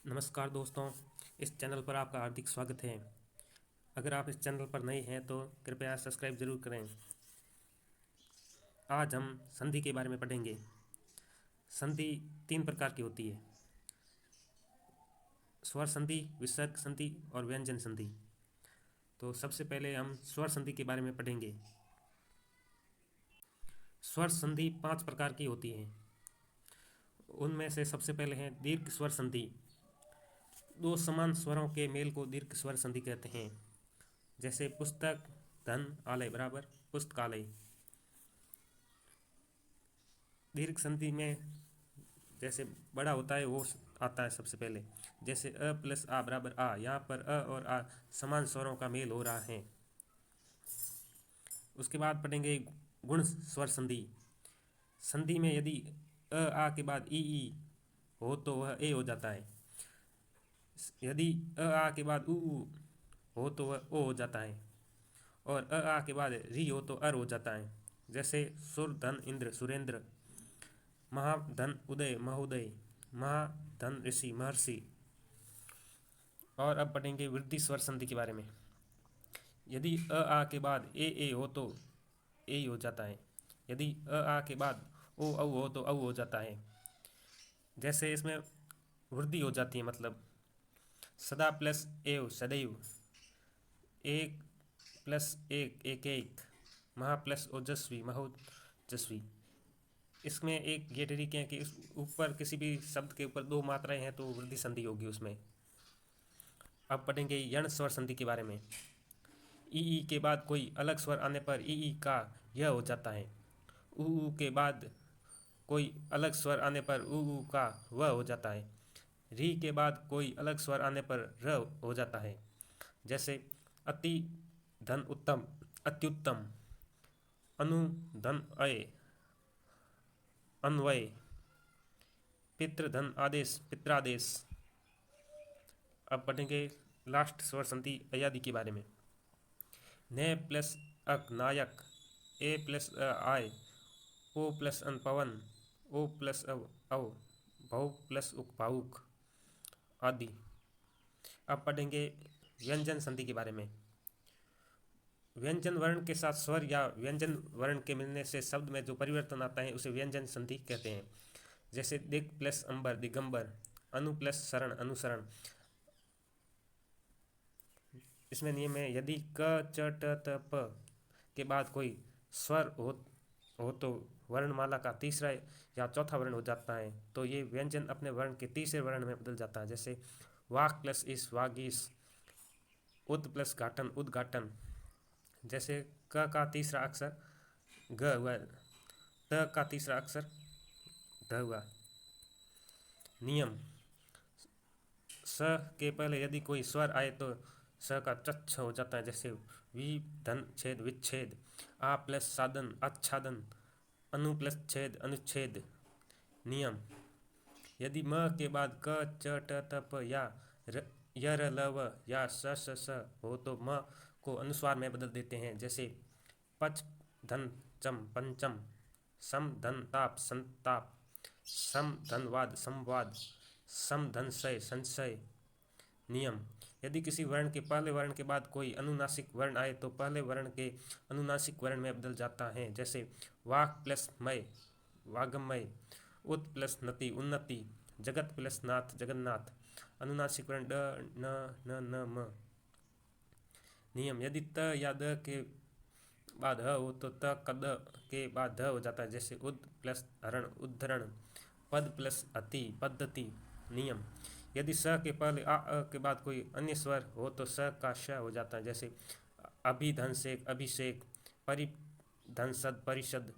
नमस्कार दोस्तों, इस चैनल पर आपका हार्दिक स्वागत है। अगर आप इस चैनल पर नए हैं तो कृपया सब्सक्राइब ज़रूर करें। आज हम संधि के बारे में पढ़ेंगे। संधि 3 प्रकार की होती है: स्वर संधि, विसर्ग संधि और व्यंजन संधि। तो सबसे पहले हम स्वर संधि के बारे में पढ़ेंगे। स्वर संधि 5 प्रकार की होती है। उनमें से सबसे पहले है दीर्घ स्वर संधि। दो समान स्वरों के मेल को दीर्घ स्वर संधि कहते हैं। जैसे पुस्तक, धन, आलय बराबर पुस्तकालय। दीर्घ संधि में जैसे बड़ा होता है वो आता है सबसे पहले। जैसे अ प्लस आ बराबर आ, यहाँ पर अ और आ समान स्वरों का मेल हो रहा है। उसके बाद पढ़ेंगे गुण स्वर संधि। संधि में यदि अ आ के बाद ई हो तो वह ए हो जाता है। यदि अ आ के बाद उ हो तो वह ओ हो जाता है। और अ आ के बाद री हो तो अर हो जाता है। जैसे सुर धन इंद्र सुरेंद्र, महाधन उदय महोदय, महाधन ऋषि महर्षि। और अब पढ़ेंगे वृद्धि स्वर संधि के बारे में। यदि अ आ के बाद ए हो तो ए हो जाता है। यदि अ आ के बाद ओ औ हो तो औ हो जाता है। जैसे इसमें वृद्धि हो जाती है, मतलब सदा प्लस एव सदैव, एक प्लस एक एक एक, महा प्लस ओजस्वी महोजस्वी। इसमें एक ये तरीके हैं कि इस ऊपर किसी भी शब्द के ऊपर 2 मात्राएं हैं तो वृद्धि संधि होगी उसमें। अब पढ़ेंगे यण स्वर संधि के बारे में। ई के बाद कोई अलग स्वर आने पर ई का यह हो जाता है। ऊ के बाद कोई अलग स्वर आने पर ऊ का वह हो जाता है। री के बाद कोई अलग स्वर आने पर र हो जाता है। जैसे अति धन उत्तम अत्युत्तम, अनु धन अय अन्वय, पितृ धन आदेश पित्रादेश। अब पढ़ेंगे लास्ट स्वर संधि अयादि के बारे में। न प्लस अक नायक, ए प्लस आय, ओ प्लस अन पवन, ओ प्लस अव भव प्लस उक भावुक आदि। अब पढ़ेंगे व्यंजन संधि के बारे में। व्यंजन वर्ण के साथ स्वर या व्यंजन वर्ण के मिलने से शब्द में जो परिवर्तन आता है उसे व्यंजन संधि कहते हैं। जैसे दिग प्लस अंबर दिगंबर, अनु प्लस शरण अनुसरण। इसमें नियम है, यदि क च ट त प के बाद कोई स्वर हो तो वर्णमाला का तीसरा या चौथा वर्ण हो जाता है तो ये व्यंजन अपने वर्ण के तीसरे वर्ण में बदल जाता है। जैसे वाक प्लस इस वागीस, उद प्लस घाटन उद्घाटन। जैसे क का तीसरा अक्षर ग हुआ, त का तीसरा अक्षर ध हुआ। नियम, स के पहले यदि कोई स्वर आए तो स का चच्छ हो जाता है। जैसे वि धन छेद विच्छेद, आ प्लस साधन आच्छादन, अनु प्लस छेद अनुच्छेद। नियम, यदि म के बाद क च ट त प या य र ल व या स हो तो म को अनुस्वार में बदल देते हैं। जैसे पच धन चम पंचम, सम धन ताप संताप, सम धन वाद संवाद, सम धन सय संशय। नियम, यदि किसी वर्ण के पहले वर्ण के बाद कोई अनुनासिक वर्ण आए तो पहले वर्ण के अनुनासिक वर्ण में बदल जाता है। जैसे वाक प्लस मय वागमय, उत प्लस नति उन्नति, जगत प्लस नाथ जगन्नाथ। अनुनासिक वर्ण ड न न न म। नियम, यदि त या द के बाद ह हो तो त क द के बाद ध हो जाता है। जैसे उद प्लस हरण उद्धरण, पद प्लस अति पद्धति। नियम, यदि स के पहले अ के बाद कोई अन्य स्वर हो तो स का श हो जाता है। जैसे अभिधन से अभिषेक, परिधन सद परिषद।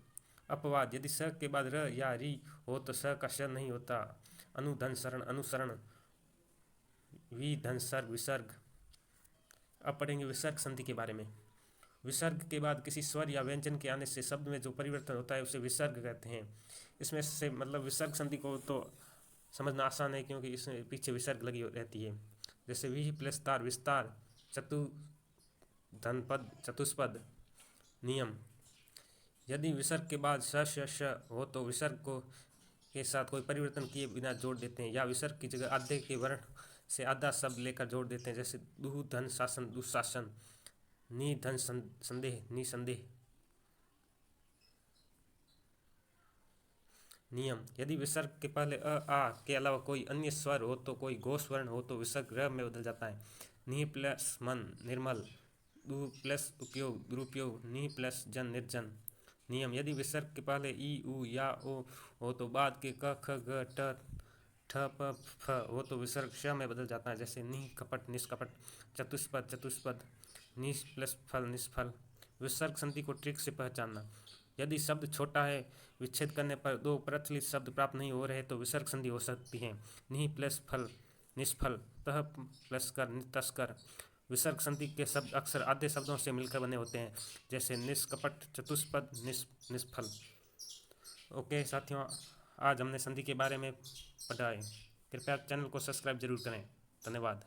अपवाद, यदि स के बाद र या री हो तो स का श नहीं होता। अनुधन शरण अनुसरण, विधन सर्ग विसर्ग। अब पढ़ेंगे विसर्ग संधि के बारे में। विसर्ग के बाद किसी स्वर या व्यंजन के आने से शब्द में जो परिवर्तन होता है उसे विसर्ग कहते हैं। इसमें से मतलब विसर्ग संधि को तो समझना आसान है क्योंकि इसमें पीछे विसर्ग लगी रहती है। जैसे वि प्लस तार विस्तार, चतु धनपद चतुष्पद। नियम, यदि विसर्ग के बाद श हो तो विसर्ग को के साथ कोई परिवर्तन किए बिना जोड़ देते हैं, या विसर्ग की जगह आधे के वर्ण से आधा शब्द लेकर जोड़ देते हैं, जैसे दु धन शासन दुशासन, नि धन संदेह निसंदेह। नियम, यदि विसर्ग के पहले अ आ के अलावा कोई अन्य स्वर हो तो कोई घोष वर्ण हो तो विसर्ग र में बदल जाता है। नि प्लस मन निर्मल, दु प्लस उपयोग दुरुपयोग, नि प्लस जन निर्जन। नियम, यदि विसर्ग के पहले ई उ या ओ हो तो बाद के क ख ग ट ठ प फ हो तो विसर्ग श में बदल जाता है, जैसे नि कपट निष्कपट, चतुष्पद चतुष्पद, निस प्लस फल निष्फल। विसर्ग संधि को ट्रिक से पहचानना, यदि शब्द छोटा है, विच्छेद करने पर दो प्रचलित शब्द प्राप्त नहीं हो रहे तो विसर्ग संधि हो सकती है। नि प्लस फल निष्फल, तह प्लस कर तस्कर। विसर्ग संधि के शब्द अक्सर आधे शब्दों से मिलकर बने होते हैं, जैसे निष्कपट चतुष्पद निष्फल। ओके साथियों, आज हमने संधि के बारे में पढ़ा है। कृपया चैनल को सब्सक्राइब जरूर करें। धन्यवाद।